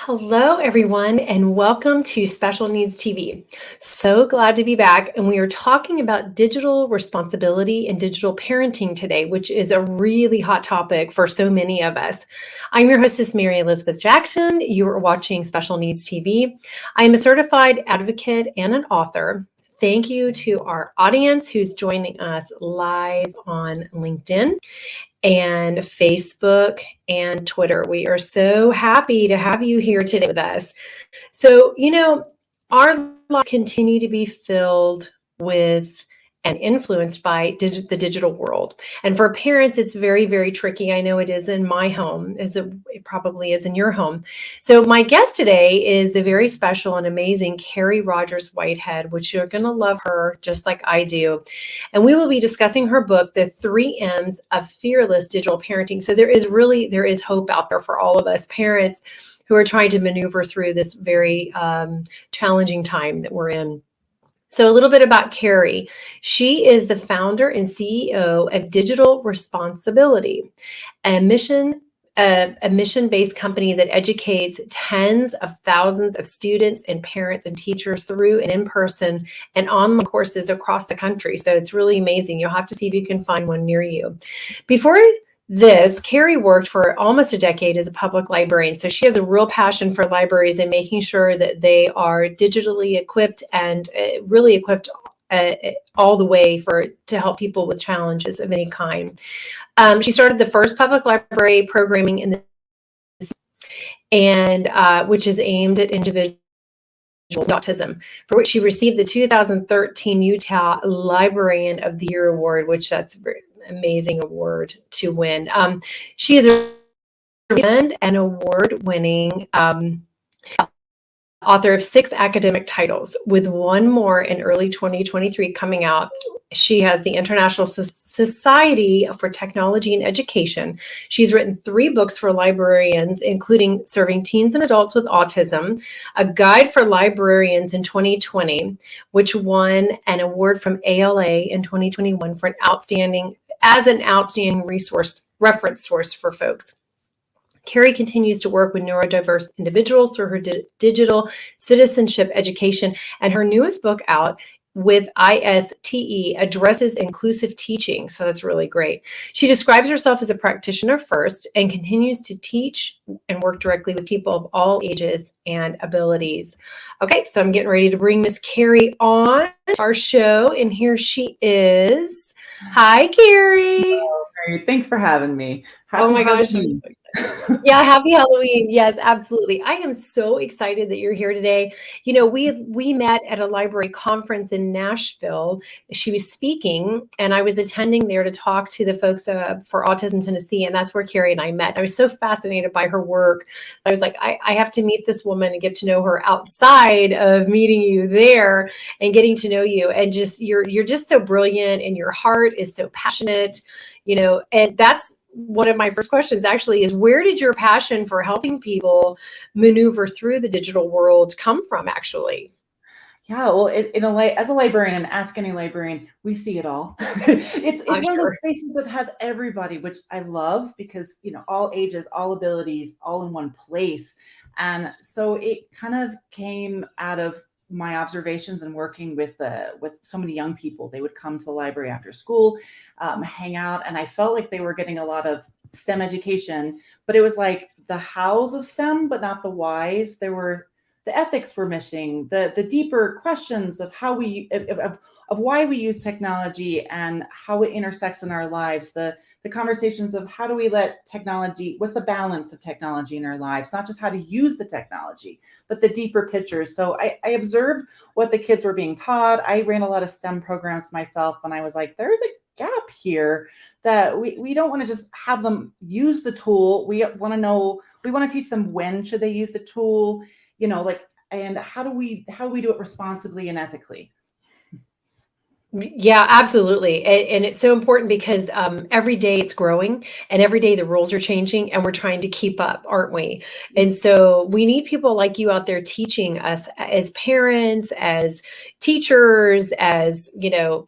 Hello, everyone, and welcome to Special Needs TV. So glad to be back. And we are talking about digital responsibility and digital parenting today, which is a really hot topic for so many of us. I'm your hostess, Mary Elizabeth Jackson. You are watching Special Needs TV. I am a certified advocate and an author. Thank you to our audience who's joining us live on LinkedIn and Facebook and Twitter. We are so happy to have you here today with us. So, our lives continue to be filled with and influenced by the digital world. And for parents, it's very, very tricky. I know it is in my home, as it probably is in your home. So my guest today is the very special and amazing Carrie Rogers-Whitehead, which you're going to love her just like I do. And we will be discussing her book, The 3 M's of Fearless Digital Parenting. So there is hope out there for all of us parents who are trying to maneuver through this very challenging time that we're in. So a little bit about Carrie. She is the founder and CEO of Digital Respons-Ability, a mission-based company that educates tens of thousands of students and parents and teachers through and in-person and online courses across the country. So it's really amazing. You'll have to see if you can find one near you. Before this, Carrie worked for almost a decade as a public librarian. So she has a real passion for libraries and making sure that they are digitally equipped and really equipped all the way to help people with challenges of any kind. She started the first public library programming in the which is aimed at individuals with autism, for which she received the 2013 Utah Librarian of the Year award, which that's very amazing award to win. She is an award-winning author of 6 academic titles, with one more in early 2023 coming out. She has the International Society for Technology and Education. She's written 3 books for librarians, including Serving Teens and Adults with Autism, a guide for librarians in 2020, which won an award from ALA in 2021 for an outstanding reference source for folks. Carrie continues to work with neurodiverse individuals through her digital citizenship education, and her newest book out with ISTE addresses inclusive teaching. So that's really great. She describes herself as a practitioner first and continues to teach and work directly with people of all ages and abilities. Okay, so I'm getting ready to bring Miss Carrie on our show, and here she is. Hi, Carrie. Oh, great. Thanks for having me. Oh my gosh. Yeah, happy Halloween. Yes, absolutely. I am so excited that you're here today. We met at a library conference in Nashville. She was speaking, and I was attending there to talk to the folks for Autism Tennessee, and that's where Carrie and I met. I was so fascinated by her work. I was like, I have to meet this woman and get to know her outside of meeting you there and getting to know you. And just you're just so brilliant, and your heart is so passionate. And that's one of my first questions actually is, where did your passion for helping people maneuver through the digital world come from actually? Yeah, well, as a librarian, and ask any librarian, we see it all. It's one of those spaces that has everybody, which I love because, all ages, all abilities, all in one place. And so it kind of came out of my observations and working with so many young people. They would come to the library after school, hang out, and I felt like they were getting a lot of STEM education, but it was like the hows of STEM, but not the whys. The ethics were missing, the deeper questions of how of why we use technology and how it intersects in our lives, the conversations of how do we let technology, what's the balance of technology in our lives, not just how to use the technology, but the deeper pictures. So I observed what the kids were being taught. I ran a lot of STEM programs myself, and I was like, there's a gap here that we don't want to just have them use the tool. We want to teach them when should they use the tool, and how do we do it responsibly and ethically. Yeah, absolutely. And it's so important because every day it's growing, and every day the rules are changing, and we're trying to keep up, aren't we? And so we need people like you out there teaching us as parents, as teachers, as,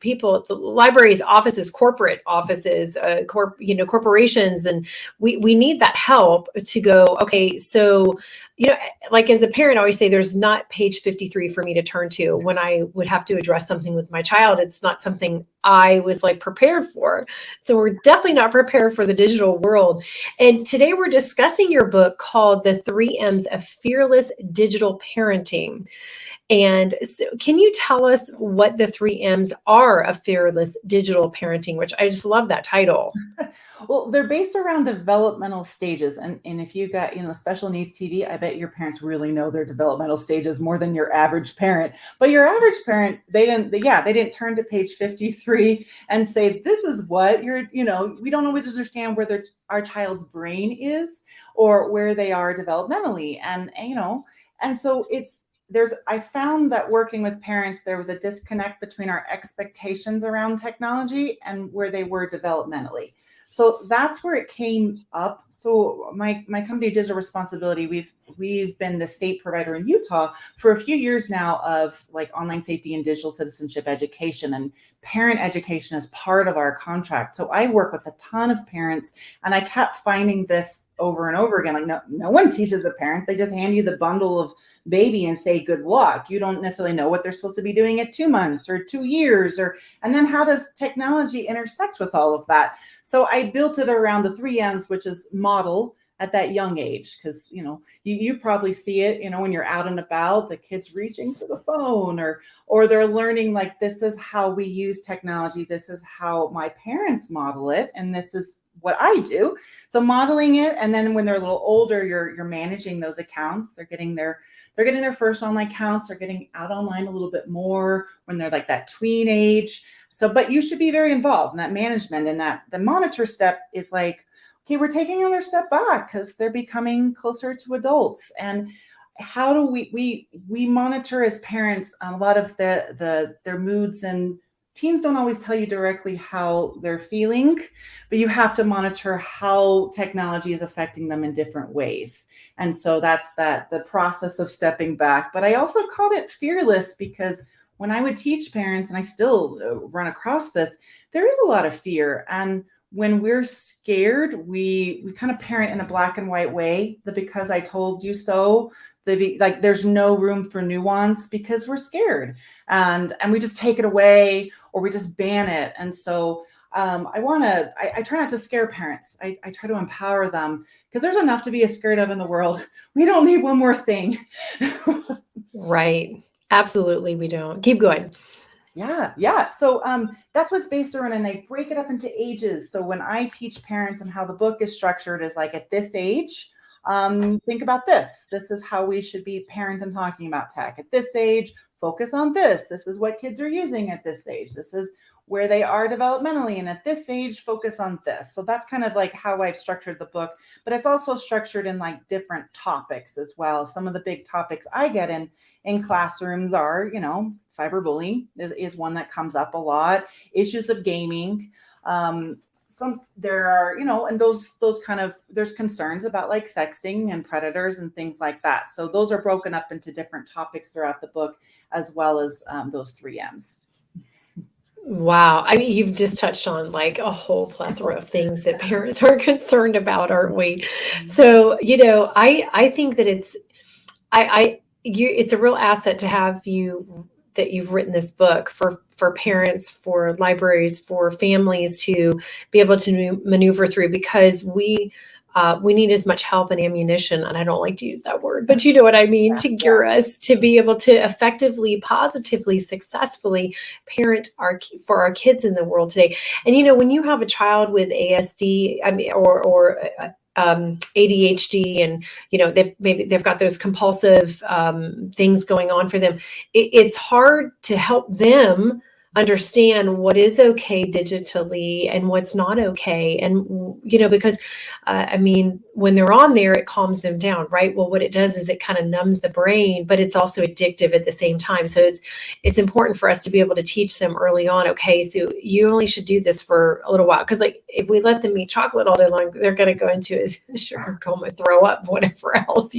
people, libraries, offices, corporate offices, corporations. And we need that help to go, okay, so, like as a parent, I always say there's not page 53 for me to turn to when I would have to address something with my child. It's not something I was like prepared for. So we're definitely not prepared for the digital world. And today we're discussing your book called The 3M's of Fearless Digital Parenting. And so can you tell us what the 3M's are of fearless digital parenting, which I just love that title. Well, they're based around developmental stages. And if you got, special needs TV, I bet your parents really know their developmental stages more than your average parent. But your average parent, they didn't turn to page 53 and say, this is what we don't always understand where our child's brain is or where they are developmentally. And so I found that working with parents, there was a disconnect between our expectations around technology and where they were developmentally. So that's where it came up. So my company, Digital Respons-Ability, we've been the state provider in Utah for a few years now of like online safety and digital citizenship education, and parent education is part of our contract. So I work with a ton of parents, and I kept finding this over and over again. Like no one teaches the parents. They just hand you the bundle of baby and say, good luck. You don't necessarily know what they're supposed to be doing at 2 months or 2 years, and then how does technology intersect with all of that? So I built it around the 3M's, which is model at that young age. Because, you probably see it, when you're out and about, the kids reaching for the phone or they're learning like, this is how we use technology. This is how my parents model it. And this is what I do. So modeling it. And then when they're a little older, you're managing those accounts. They're getting their first online accounts. They're getting out online a little bit more when they're like that tween age. So, but you should be very involved in that management, and that the monitor step is like, okay, we're taking another step back because they're becoming closer to adults. And how do we monitor as parents a lot of their moods, and teens don't always tell you directly how they're feeling, but you have to monitor how technology is affecting them in different ways. And so that's the process of stepping back. But I also called it fearless because when I would teach parents, and I still run across this, there is a lot of fear. And when we're scared, we kind of parent in a black and white way, that because I told you so, there's no room for nuance because we're scared, and we just take it away or we just ban it. And so I try not to scare parents. I try to empower them, because there's enough to be scared of in the world. We don't need one more thing. Right. Absolutely. We don't. Keep going. Yeah. So that's what's based around, and I break it up into ages. So when I teach parents, and how the book is structured is like, at this age, think about this. This is how we should be parenting, talking about tech. At this age, focus on this. This is what kids are using at this age. This is where they are developmentally. And at this age, focus on this. So that's kind of like how I've structured the book, but it's also structured in like different topics as well. Some of the big topics I get in classrooms are, cyberbullying is one that comes up a lot, issues of gaming. There are, and those kind of, there's concerns about like sexting and predators and things like that. So those are broken up into different topics throughout the book, as well as those 3M's. Wow. I mean, you've just touched on like a whole plethora of things that parents are concerned about, aren't we? So, I think that it's a real asset to have that you've written this book for parents, for libraries, for families to be able to maneuver through, because we need as much help and ammunition, and I don't like to use that word, but you know what I mean, to gear us to be able to effectively, positively, successfully parent for our kids in the world today. And when you have a child with ASD, or ADHD, and they've got those compulsive things going on for them, it's hard to help them understand what is okay digitally and what's not okay. And, because, when they're on there, it calms them down, right? Well, what it does is it kind of numbs the brain, but it's also addictive at the same time. So it's important for us to be able to teach them early on, okay, so you only should do this for a little while. Because like, if we let them eat chocolate all day long, they're going to go into a sugar coma, throw up, whatever else,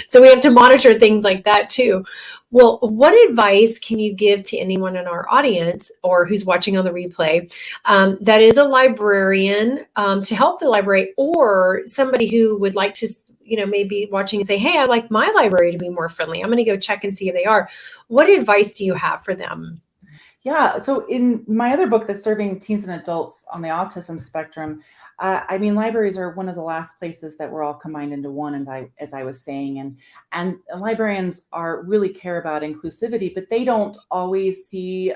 So we have to monitor things like that too. Well, what advice can you give to anyone in our audience or who's watching on the replay that is a librarian to help the library, or somebody who would like to, maybe watching and say, hey, I'd like my library to be more friendly. I'm going to go check and see if they are. What advice do you have for them? Yeah, so in my other book that's serving teens and adults on the autism spectrum, I mean, libraries are one of the last places that we're all combined into one, and as I was saying, and librarians are really care about inclusivity, but they don't always see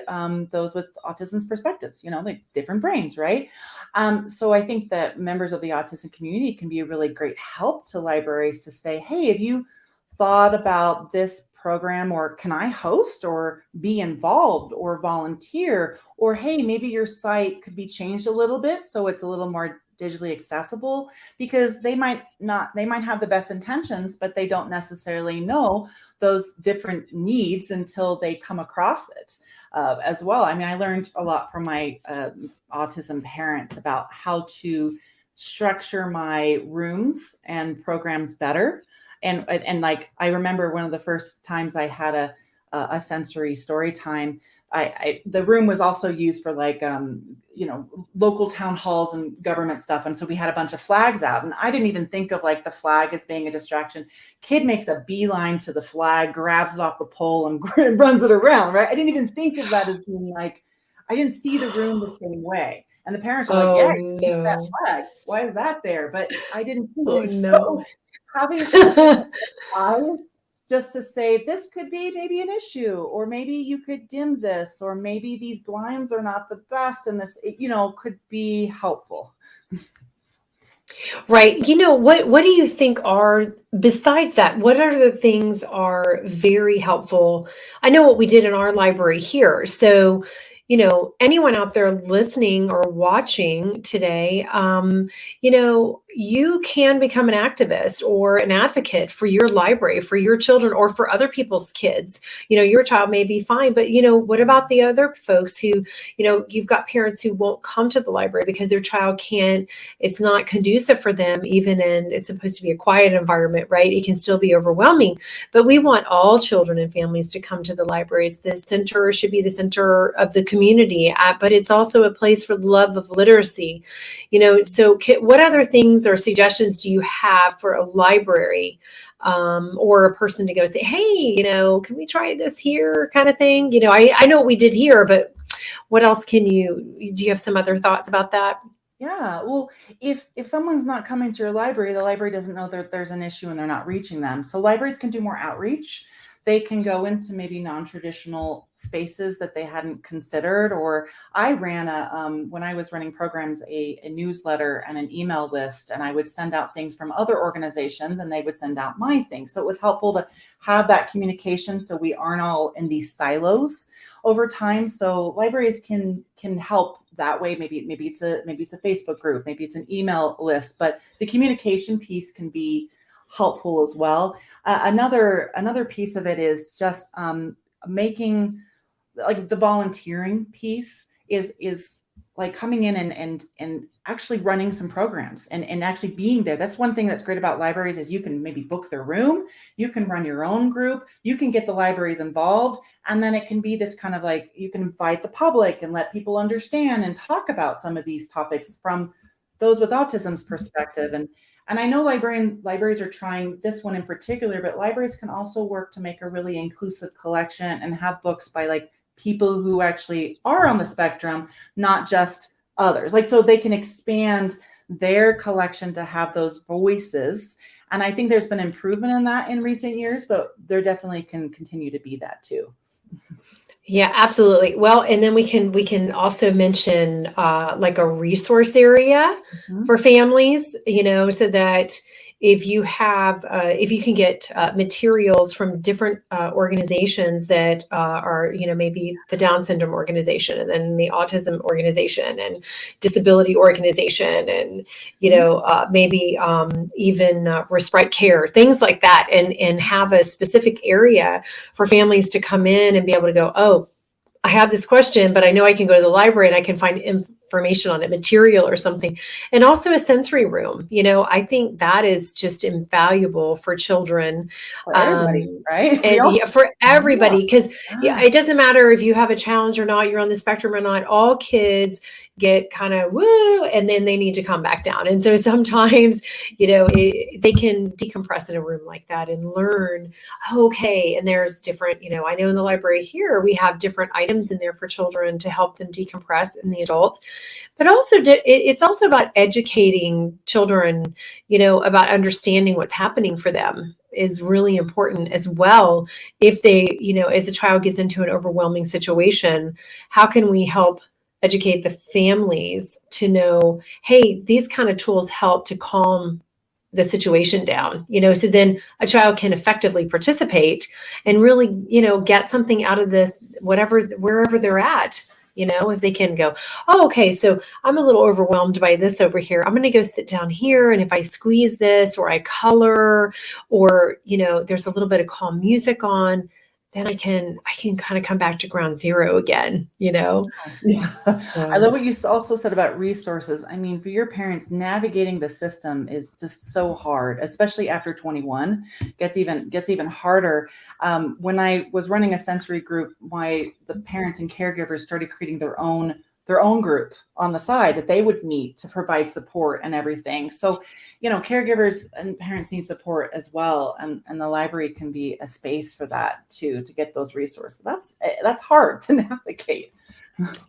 those with autism's perspectives, like different brains, right? So I think that members of the autism community can be a really great help to libraries to say, hey, have you thought about this program, or can I host or be involved or volunteer? Or hey, maybe your site could be changed a little bit so it's a little more digitally accessible, because they might have the best intentions, but they don't necessarily know those different needs until they come across it as well. I mean, I learned a lot from my autism parents about how to structure my rooms and programs better. And like, I remember one of the first times I had a sensory story time, the room was also used for like, local town halls and government stuff. And so we had a bunch of flags out, and I didn't even think of like the flag as being a distraction. Kid makes a beeline to the flag, grabs it off the pole and runs it around, right? I didn't even think of that as being like, I didn't see the room the same way. And the parents are like, yeah, that flag, why is that there? But I didn't see it. So having something just to say, this could be maybe an issue, or maybe you could dim this, or maybe these blinds are not the best, and this, could be helpful. Right. What do you think are, besides that, what are the things are very helpful? I know what we did in our library here. So, anyone out there listening or watching today, you can become an activist or an advocate for your library, for your children, or for other people's kids. Your child may be fine, but what about the other folks who, you've got parents who won't come to the library because their child can't, it's not conducive for them, even in, it's supposed to be a quiet environment, right? It can still be overwhelming, but we want all children and families to come to the libraries. The center should be the center of the community, but it's also a place for the love of literacy. So what other things or suggestions do you have for a library or a person to go say, hey, can we try this here kind of thing? I know what we did here, but what else do you have some other thoughts about that? Yeah, well, if someone's not coming to your library, the library doesn't know that there's an issue and they're not reaching them. So libraries can do more outreach. They can go into maybe non-traditional spaces that they hadn't considered. Or I ran when I was running programs, a newsletter and an email list, and I would send out things from other organizations and they would send out my things. So it was helpful to have that communication so we aren't all in these silos over time. So libraries can help that way. Maybe it's a Facebook group, maybe it's an email list, but the communication piece can be helpful as well. Another piece of it is just making, like, the volunteering piece is like coming in and actually running some programs and actually being there. That's one thing that's great about libraries, is you can maybe book their room, you can run your own group, you can get the libraries involved, and then it can be this kind of like, you can invite the public and let people understand and talk about some of these topics from those with autism's perspective. And I know libraries are trying this one in particular, but libraries can also work to make a really inclusive collection and have books by like people who actually are on the spectrum, not just others. Like, so they can expand their collection to have those voices. And I think there's been improvement in that in recent years, but there definitely can continue to be that too. Yeah, absolutely. Well, and then we can also mention like a resource area for families, so that if you can get materials from different organizations that are, maybe the Down syndrome organization, and then the autism organization and disability organization, and, maybe even Respite Care, things like that, and have a specific area for families to come in and be able to go, oh, I have this question, but I know I can go to the library and I can find information on it, material or something. And also a sensory room. I think that is just invaluable for children. For everybody, right? We And all, for everybody, because yeah. it doesn't matter if you have a challenge or not, you're on the spectrum or not, all kids get kind of woo, and then they need to come back down. And so sometimes, they can decompress in a room like that and learn, okay, and there's different, I know in the library here, we have different items in there for children to help them decompress, and the adults. But also, it's also about educating children, about understanding what's happening for them is really important as well. If they, as a child gets into an overwhelming situation, how can we help educate the families to know, hey, these kind of tools help to calm the situation down, so then a child can effectively participate and really, get something out of the wherever they're at. If they can go, oh, okay, so I'm a little overwhelmed by this over here. I'm going to go sit down here. And if I squeeze this or I color or, there's a little bit of calm music on, then I can kind of come back to ground zero again, Yeah. I So, love what you also said about resources. I mean, for your parents, navigating the system is just so hard, especially after 21. Gets even harder. When I was running a sensory group, the parents and caregivers started creating their own group on the side that they would meet to provide support and everything. So, caregivers and parents need support as well. And the library can be a space for that too, to get those resources. That's hard to navigate.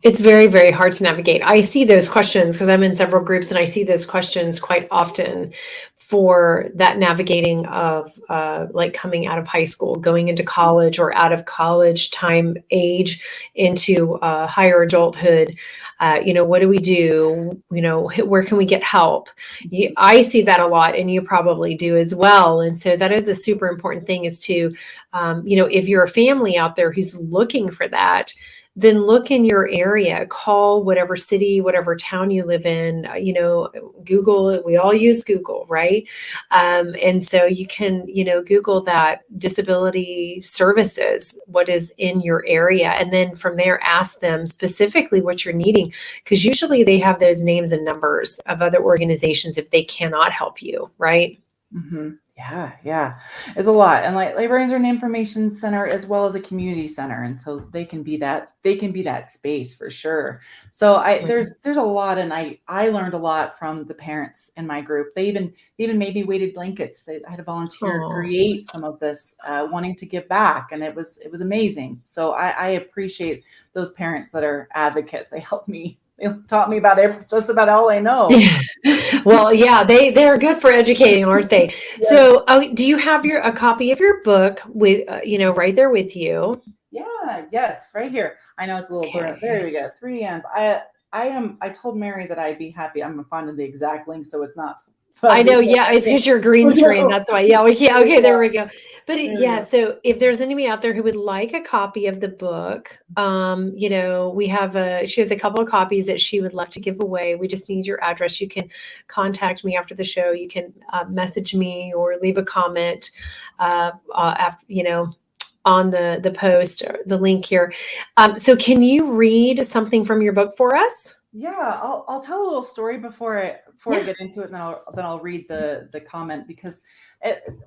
it's very, very hard to navigate. I see those questions because I'm in several groups, and I see those questions quite often for that navigating of like coming out of high school, going into college, or out of college time age into higher adulthood. What do we do? Where can we get help? I see that a lot, and you probably do as well. And so that is a super important thing, is to, if you're a family out there who's looking for that, then look in your area, call whatever city, whatever town you live in, Google it. We all use Google, right? And so you can, Google that disability services, what is in your area. And then from there, ask them specifically what you're needing, because usually they have those names and numbers of other organizations if they cannot help you, right? Mm-hmm. Yeah. It's a lot. And like librarians are an information center as well as a community center. And so they can be that space for sure. So there's a lot, and I learned a lot from the parents in my group. They even made me weighted blankets. I had a volunteer create some of this, wanting to give back. And it was amazing. So I appreciate those parents that are advocates. They helped me. They taught me about just about all I know. Well, yeah, they're good for educating, aren't they? Yes. So, do you have a copy of your book with right there with you? Yeah, yes, right here. I know it's a little burnt. There we go. 3 M's. I told Mary that I'd be happy. I'm finding the exact link so it's not fuzzy. I know, yeah, it's because you're green screen. That's why. Yeah, we can't. Okay, there we go. But so if there's anybody out there who would like a copy of the book, we have she has a couple of copies that she would love to give away. We just need your address. You can contact me after the show. You can message me or leave a comment after, on the post or the link here. So can you read something from your book for us? Yeah, I'll tell a little story before I get into it, and then I'll read the comment, because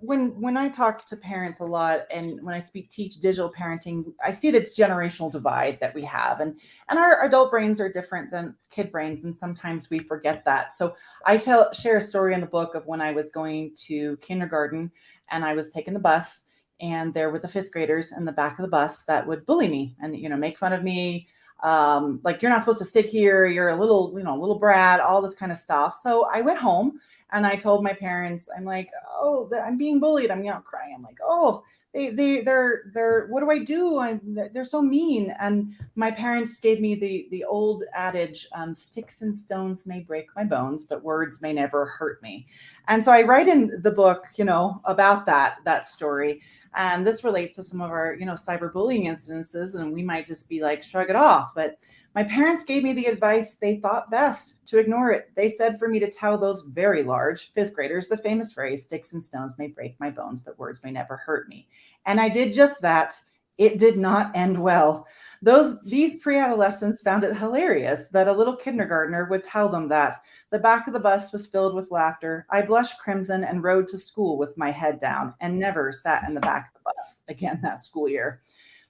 when I talk to parents a lot, and when I teach digital parenting, I see this generational divide that we have, and our adult brains are different than kid brains, and sometimes we forget that. So I share a story in the book of when I was going to kindergarten, and I was taking the bus, and there were the fifth graders in the back of the bus that would bully me and make fun of me. Like, you're not supposed to sit here, you're a little brat, all this kind of stuff. So I went home and I told my parents, I'm like, oh, I'm being bullied. I'm crying. I'm like, oh, they're what do I do? They're so mean. And my parents gave me the old adage, sticks and stones may break my bones, but words may never hurt me. And so I write in the book, about that story. And this relates to some of our, cyberbullying incidences, and we might just be like, shrug it off. But my parents gave me the advice they thought best to ignore it. They said for me to tell those very large fifth graders the famous phrase, sticks and stones may break my bones, but words may never hurt me. And I did just that It did not end well. These pre-adolescents found it hilarious that a little kindergartner would tell them that the back of the bus was filled with laughter. I blushed crimson and rode to school with my head down and never sat in the back of the bus again that school year.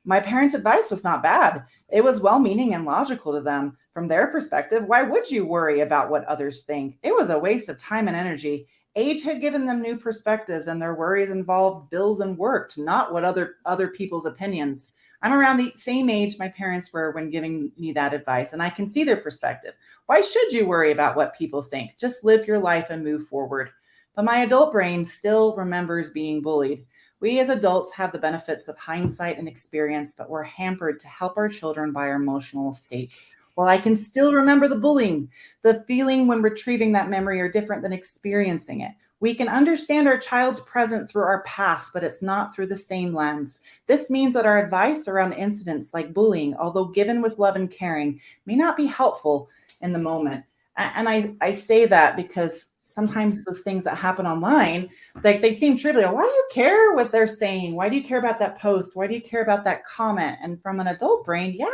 My parents' advice was not bad. It was well-meaning and logical to them. From their perspective, why would you worry about what others think? It was a waste of time and energy. Age had given them new perspectives, and their worries involved bills and work, not what other people's opinions. I'm around the same age my parents were when giving me that advice, and I can see their perspective. Why should you worry about what people think? Just live your life and move forward. But my adult brain still remembers being bullied. We as adults have the benefits of hindsight and experience, but we're hampered to help our children by our emotional states. While I can still remember the bullying, the feeling when retrieving that memory are different than experiencing it. We can understand our child's present through our past, but it's not through the same lens. This means that our advice around incidents like bullying, although given with love and caring, may not be helpful in the moment. And I say that because sometimes those things that happen online, like they seem trivial. Why do you care what they're saying? Why do you care about that post? Why do you care about that comment? And from an adult brain, yeah,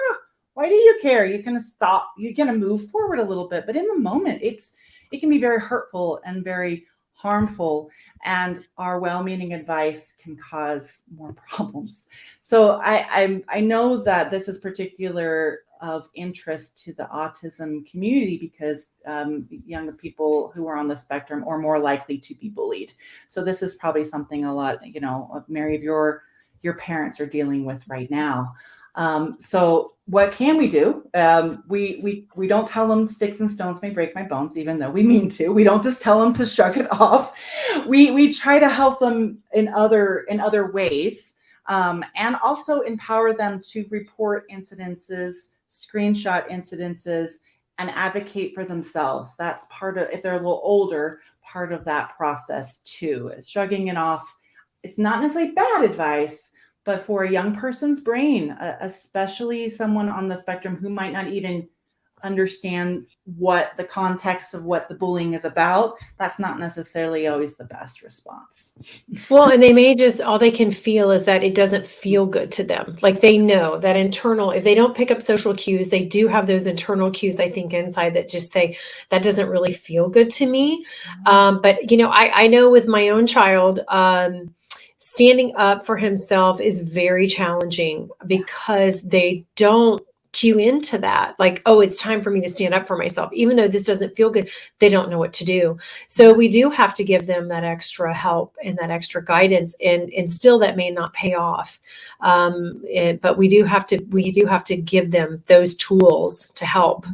why do you care? You're going to stop. You're going to move forward a little bit. But in the moment, it can be very hurtful and very harmful. And our well-meaning advice can cause more problems. So I know that this is particular of interest to the autism community because younger people who are on the spectrum are more likely to be bullied. So this is probably something a lot, many of your parents are dealing with right now. So what can we do? We don't tell them sticks and stones may break my bones, even though we mean to. We don't just tell them to shrug it off. We try to help them in other ways, and also empower them to report incidences, screenshot incidences, and advocate for themselves. That's part of, if they're a little older, part of that process too. Shrugging it off, it's not necessarily bad advice, but for a young person's brain, especially someone on the spectrum who might not even understand what the context of what the bullying is about, that's not necessarily always the best response. Well, and they may just, all they can feel is that it doesn't feel good to them. Like they know that internal, if they don't pick up social cues, they do have those internal cues, I think, inside that just say, that doesn't really feel good to me. But, I know with my own child, standing up for himself is very challenging because they don't cue into that. Like, oh, it's time for me to stand up for myself. Even though this doesn't feel good, they don't know what to do. So we do have to give them that extra help and that extra guidance, and still that may not pay off. But we do have to give them those tools to help,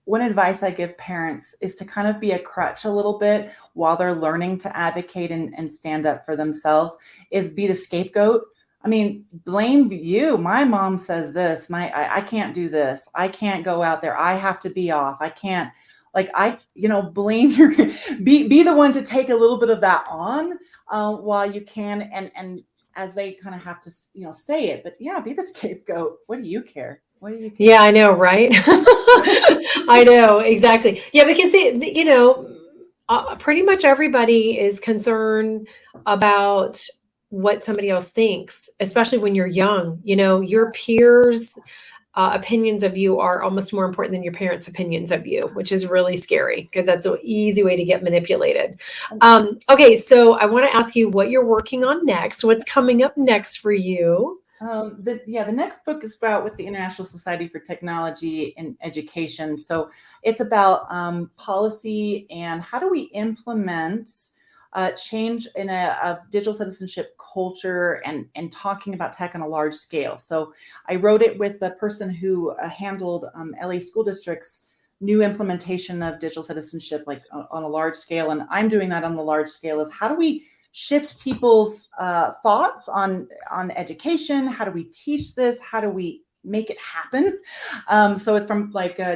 One advice I give parents is to kind of be a crutch a little bit while they're learning to advocate and stand up for themselves, is be the scapegoat. I mean, blame you. My mom says this, I can't do this. I can't go out there. I have to be off. I can't, blame your, be the one to take a little bit of that on while you can. And as they kind of have to, say it, but yeah, be the scapegoat. What do you care? Yeah, I know, right? I know, exactly. Yeah, because pretty much everybody is concerned about what somebody else thinks, especially when you're young. Your peers' opinions of you are almost more important than your parents' opinions of you, which is really scary because that's an easy way to get manipulated. Okay, so I want to ask you what you're working on next. What's coming up next for you? The next book is about with the International Society for Technology and Education. So it's about policy and how do we implement change in of digital citizenship culture and talking about tech on a large scale. So I wrote it with the person who handled LA school districts new implementation of digital citizenship, like on a large scale. And I'm doing that on the large scale is how do we shift people's thoughts on education? How do we teach this? How do we make it happen? So it's from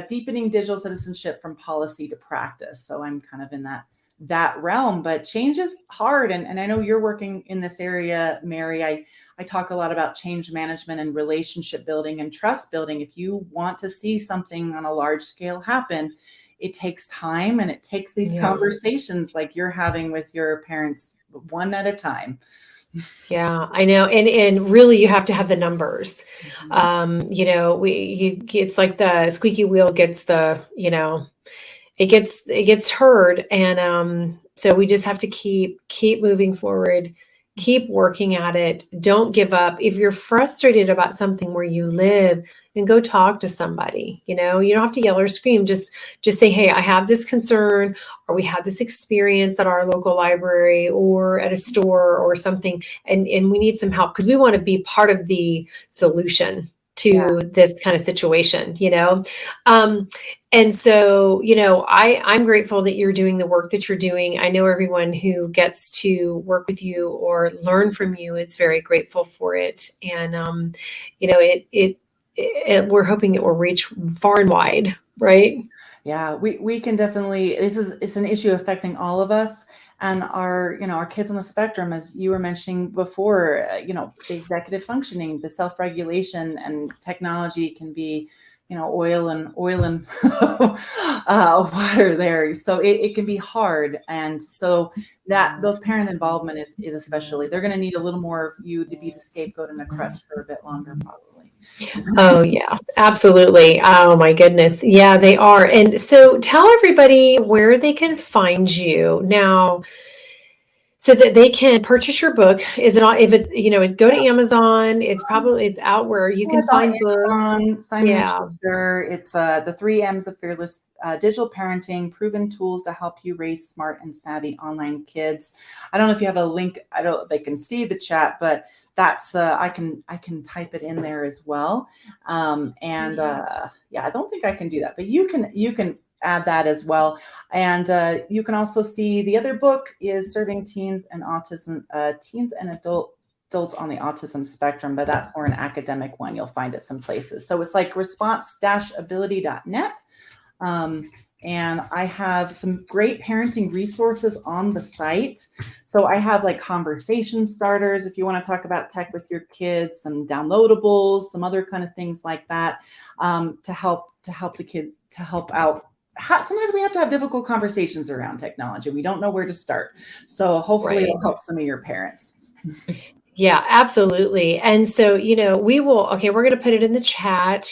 deepening digital citizenship from policy to practice. So I'm kind of in that realm, but change is hard. And I know you're working in this area, Mary. I talk a lot about change management and relationship building and trust building. If you want to see something on a large scale happen, it takes time and it takes these conversations like you're having with your parents one at a time. Yeah, I know. And really you have to have the numbers. You know, it's like the squeaky wheel gets the, you know, it gets heard. And so we just have to keep moving forward, keep working at it. Don't give up. If you're frustrated about something where you live, then go talk to somebody. You know, you don't have to yell or scream. Just say, hey, I have this concern, or we had this experience at our local library or at a store or something, and we need some help because we want to be part of the solution Yeah. to this kind of situation, you know. And so, you know, I'm grateful that you're doing the work that you're doing. I know everyone who gets to work with you or learn from you is very grateful for it. And, you know, we're hoping it will reach far and wide, right? Yeah, we can definitely, it's an issue affecting all of us and our, you know, our kids on the spectrum, as you were mentioning before, you know, the executive functioning, the self-regulation, and technology can be, you know, oil and water there. So it can be hard. And so that those parent involvement is especially, they're going to need a little more of you to be the scapegoat and a crutch for a bit longer, probably. Oh, yeah, absolutely. Oh, my goodness. Yeah, they are. And so tell everybody where they can find you now so that they can purchase your book. Is it on, if it's, you know, go to Amazon, it's out where you Yeah, can it's on find books. Amazon, Simon& Yeah, Schuster. It's the 3 M's of fearless digital parenting, proven tools to help you raise smart and savvy online kids. I don't know if you have a link. I don't. They can see the chat, but that's I can type it in there as well. Yeah, I don't think I can do that, but you can add that as well. And you can also see the other book is Serving Teens and Autism, Teens and Adults on the autism spectrum, but that's more an academic one. You'll find it some places. So it's like response-ability.net. And I have some great parenting resources on the site. So I have like conversation starters if you want to talk about tech with your kids, some downloadables, some other kind of things like that, to help the kid, to help out. Sometimes we have to have difficult conversations around technology. We don't know where to start. So hopefully right. it'll help some of your parents. Yeah, absolutely. And so, you know, okay, we're going to put it in the chat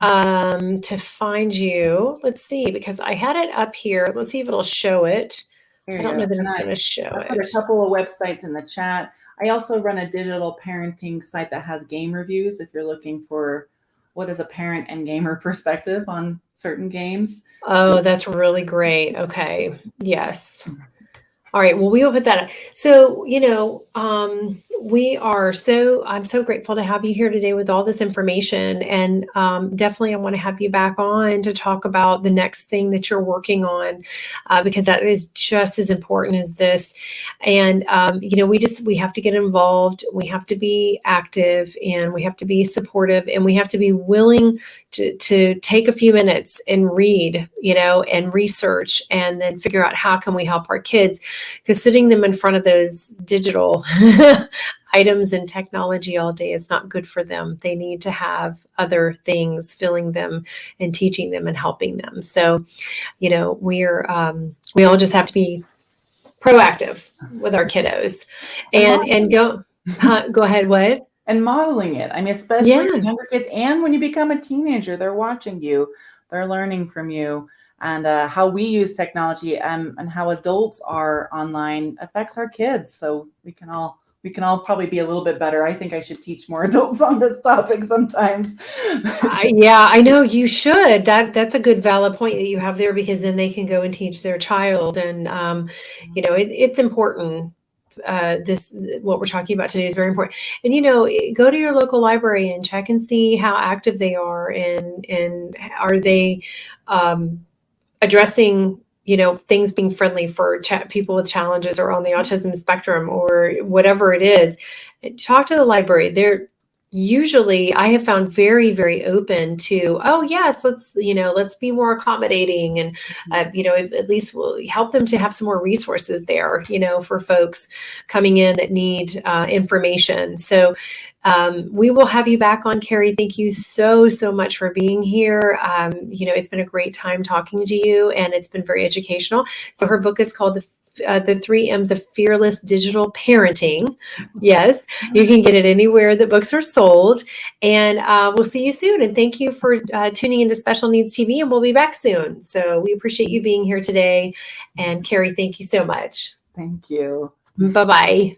to find you. Let's see, because I had it up here. Let's see if it'll show it. There I you don't go. know that And it's going to I show put it. a couple of websites in the chat. I also run a digital parenting site that has game reviews if you're looking for what is a parent and gamer perspective on certain games. Oh, that's really great. Okay. Yes. All right. Well, we will put that up. So, you know, I'm so grateful to have you here today with all this information. And definitely, I want to have you back on to talk about the next thing that you're working on, because that is just as important as this. And, you know, we have to get involved. We have to be active, and we have to be supportive, and we have to be willing to take a few minutes and read, you know, and research, and then figure out how can we help our kids, because sitting them in front of those digital items and technology all day is not good for them. They need to have other things filling them and teaching them and helping them. So, you know, we all just have to be proactive with our kiddos and go ahead. What? And modeling it. I mean, especially the Yes. younger kids, and when you become a teenager, they're watching you, they're learning from you, and how we use technology, and how adults are online affects our kids. So we can all probably be a little bit better. I think I should teach more adults on this topic sometimes. Yeah, I know you should. That's a good valid point that you have there, because then they can go and teach their child. And you know, it's important. What we're talking about today is very important. And you know, go to your local library and check and see how active they are, and are they addressing, you know, things being friendly for people with challenges or on the autism spectrum or whatever it is. Talk to the library. They're usually, I have found, very, very open to, oh yes, let's be more accommodating, and you know, at least we'll help them to have some more resources there, you know, for folks coming in that need information. So we will have you back on, Carrie. Thank you so much for being here. You know, it's been a great time talking to you, and it's been very educational. So her book is called The 3 M's of Fearless Digital Parenting. Yes, you can get it anywhere that books are sold. And we'll see you soon. And thank you for tuning into Special Needs TV, and we'll be back soon. So we appreciate you being here today. And Carrie, thank you so much. Thank you. Bye-bye.